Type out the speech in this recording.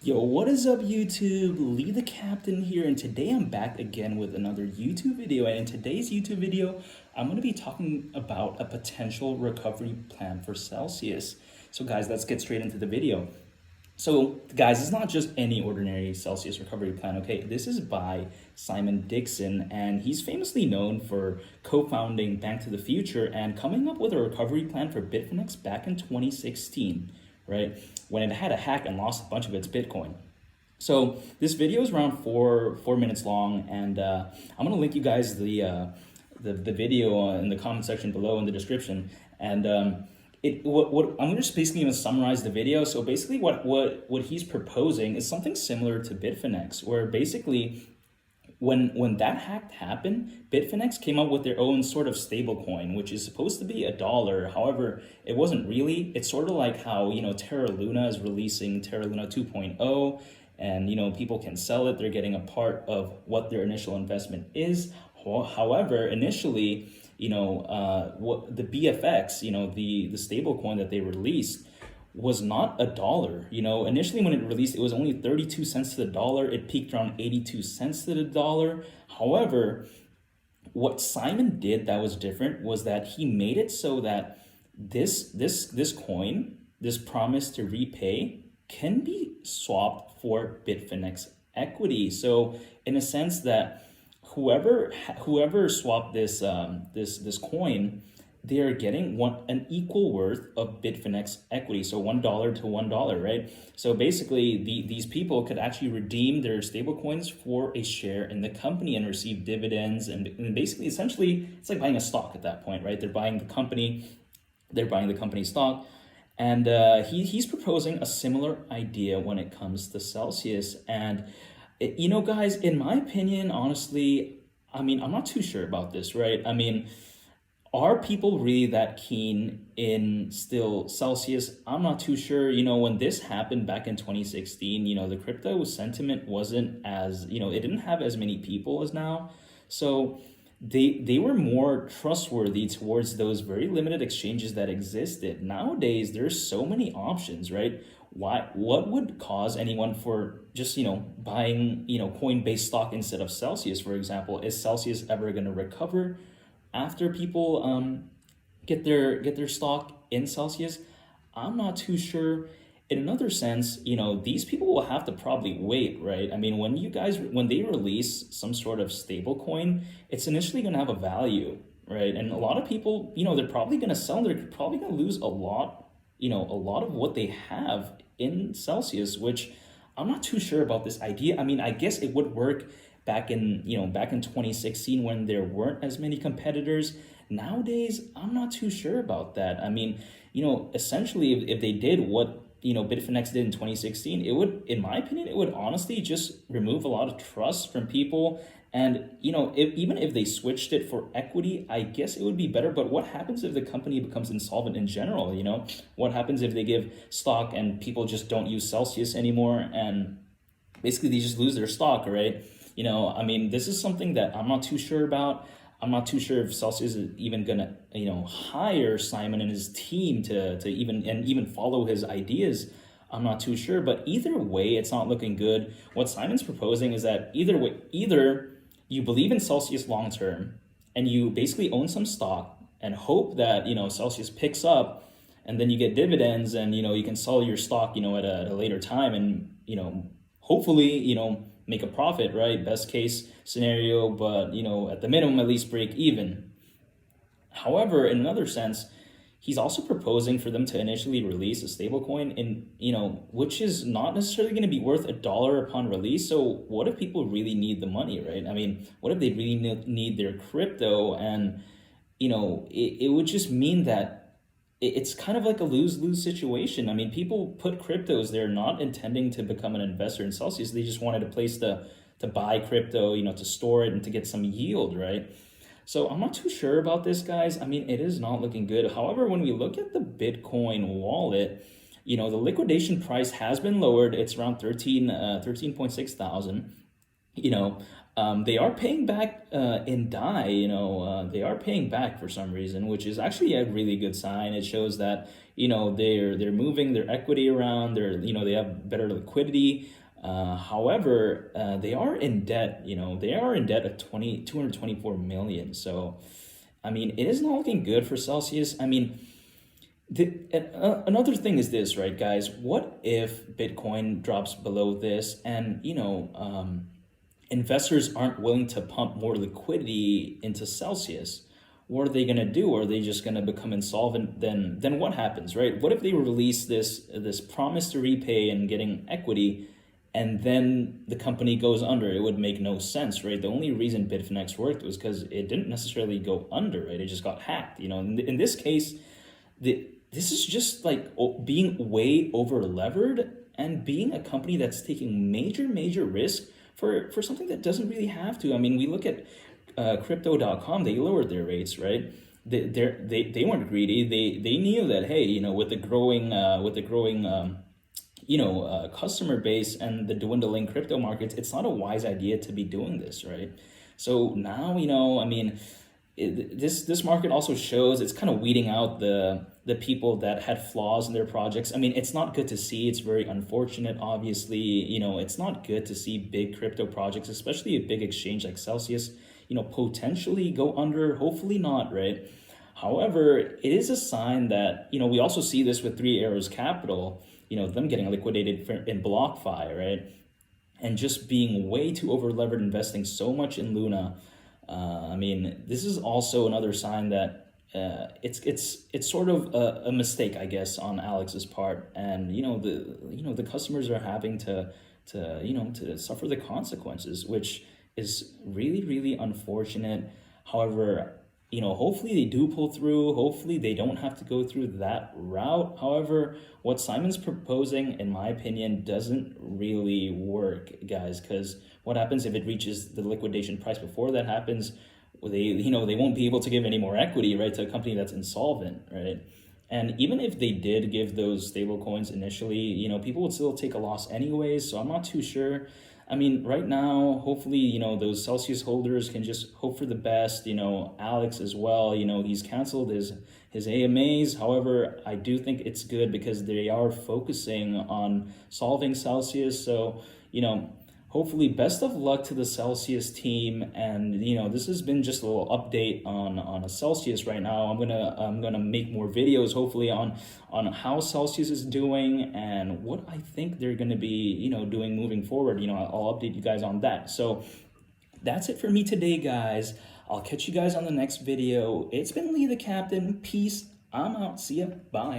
Yo, what is up, YouTube? Lee the Captain here, and today I'm back again with another YouTube video. And in today's YouTube video, I'm going to be talking about a potential recovery plan for Celsius. So, guys, let's get straight into the video. So, guys, it's not just any ordinary Celsius recovery plan, okay? This is by Simon Dixon, and he's famously known for co-founding Bank to the Future and coming up with a recovery plan for Bitfinex back in 2016, right? When it had a hack and lost a bunch of its Bitcoin. So this video is around four minutes long, and I'm gonna link you guys the video in the comment section below in the description. And what I'm just basically gonna summarize the video. So basically, what he's proposing is something similar to Bitfinex, where basically when that hack happened, Bitfinex came up with their own sort of stable coin, which is supposed to be a dollar. However, it wasn't really. It's sort of like how, Terra Luna is releasing Terra Luna 2.0, and, people can sell it. They're getting a part of what their initial investment is. However, initially, what the BFX, the stable coin that they released, was not a dollar. Initially when it released, it was only 32 cents to the dollar. It peaked around 82 cents to the dollar. However, what Simon did that was different was that he made it so that this coin, this promise to repay, can be swapped for Bitfinex equity. So in a sense that whoever swapped this coin, they are getting an equal worth of Bitfinex equity. So $1 to $1, right? So basically, these people could actually redeem their stable coins for a share in the company and receive dividends. And basically, essentially, it's like buying a stock at that point, right? They're buying the company stock. And he's proposing a similar idea when it comes to Celsius. And, guys, in my opinion, honestly, I'm not too sure about this, right? Are people really that keen in still Celsius? I'm not too sure. When this happened back in 2016, the crypto sentiment wasn't as, it didn't have as many people as now. So they were more trustworthy towards those very limited exchanges that existed. Nowadays, there's so many options, right? What would cause anyone for just, buying, Coinbase stock instead of Celsius, for example? Is Celsius ever going to recover after people get their stock in Celsius? I'm not too sure. In another sense, these people will have to probably wait, right? When they release some sort of stable coin, it's initially going to have a value, right? And a lot of people, they're probably going to sell. They're probably going to lose a lot of what they have in Celsius, which I'm not too sure about this idea. I guess it would work back in 2016 when there weren't as many competitors. Nowadays, I'm not too sure about that. Essentially, if they did what Bitfinex did in 2016, it would, in my opinion, it would honestly just remove a lot of trust from people. And even if they switched it for equity, I guess it would be better. But what happens if the company becomes insolvent in general? What happens if they give stock and people just don't use Celsius anymore, and basically they just lose their stock, right? This is something that I'm not too sure about. I'm not too sure if Celsius is even gonna, hire Simon and his team to even follow his ideas. I'm not too sure, but either way, it's not looking good. What Simon's proposing is that either you believe in Celsius long term and you basically own some stock and hope that Celsius picks up, and then you get dividends, and you can sell your stock at a later time, and hopefully make a profit, right? Best case scenario, but at the minimum at least break even. However, in another sense, he's also proposing for them to initially release a stablecoin which is not necessarily going to be worth $1 upon release. So what if people really need the money, right? What if they really need their crypto? And it would just mean that it's kind of like a lose-lose situation. People put cryptos, they're not intending to become an investor in Celsius. They just wanted a place to buy crypto, to store it and to get some yield, right? So I'm not too sure about this, guys. It is not looking good. However, when we look at the Bitcoin wallet, the liquidation price has been lowered. It's around 13.6 thousand. They are paying back in DAI, they are paying back for some reason, which is actually a really good sign. It shows that, they're moving their equity around, they have better liquidity. However, they are in debt, they are in debt of 224 million. So, I mean, it is not looking good for Celsius. I mean, another thing is this, right, guys? What if Bitcoin drops below this and, investors aren't willing to pump more liquidity into Celsius? What are they going to do? Are they just going to become insolvent? Then what happens, right? What if they release this promise to repay and getting equity, and then the company goes under? It would make no sense, right? The only reason Bitfinex worked was because it didn't necessarily go under, right? It just got hacked. In this case, this is just like being way over levered and being a company that's taking major risk for something that doesn't really have to. I mean, we look at crypto.com, they lowered their rates, right? They weren't greedy. They knew that, hey, with the growing customer base and the dwindling crypto markets, it's not a wise idea to be doing this, right? So now, I mean, this market also shows it's kind of weeding out the people that had flaws in their projects. I mean, it's not good to see. It's very unfortunate, obviously. It's not good to see big crypto projects, especially a big exchange like Celsius, potentially go under. Hopefully not, right? However, it is a sign that, we also see this with Three Arrows Capital, them getting liquidated in BlockFi, right? And just being way too over levered, investing so much in Luna. I mean, this is also another sign that it's sort of a mistake, I guess, on Alex's part, and the customers are having to suffer the consequences, which is really unfortunate. However, hopefully they do pull through. Hopefully they don't have to go through that route. However, what Simon's proposing, in my opinion, doesn't really work, guys, because what happens if it reaches the liquidation price before that happens? They won't be able to give any more equity, right, to a company that's insolvent, right? And even if they did give those stable coins initially, people would still take a loss anyways. So I'm not too sure. I mean, right now, hopefully, those Celsius holders can just hope for the best. Alex as well, he's canceled his AMAs. However, I do think it's good because they are focusing on solving Celsius. So, hopefully, best of luck to the Celsius team. And this has been just a little update on a Celsius right now. I'm gonna make more videos hopefully on how Celsius is doing and what I think they're gonna be doing moving forward. I'll update you guys on that. So that's it for me today, guys. I'll catch you guys on the next video. It's been Lee the Captain. Peace. I'm out. See ya. Bye.